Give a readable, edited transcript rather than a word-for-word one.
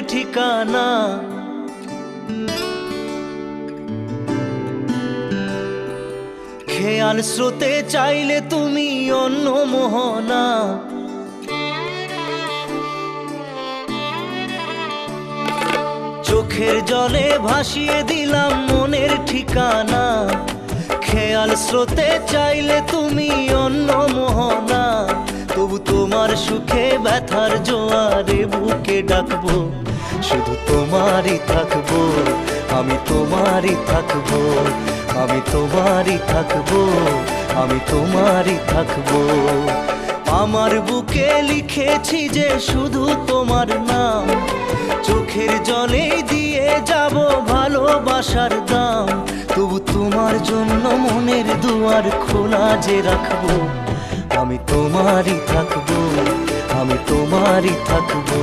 ঠিকানা। খেয়াল স্রোতে চাইলে তুমি অন্য মোহনা। চোখের জলে ভাসিয়ে দিলাম মনের ঠিকানা। খেয়াল স্রোতে চাইলে তুমি অন্য মোহনা। তবু তোমার সুখে ব্যথার জোয়ারে বুকে ডাকবো, শুধু তোমারই থাকবো, আমি তোমারই থাকবো, আমি তোমারই থাকবো, আমি তোমারই থাকবো। আমার বুকে লিখেছি যে শুধু তোমার নাম, চোখের জলে দিয়ে যাব ভালোবাসার দাম। তবু তোমার জন্য মনের দুয়ার খোলা যে রাখবো, আমি তোমারই থাকবো, আমি তোমারই থাকবো,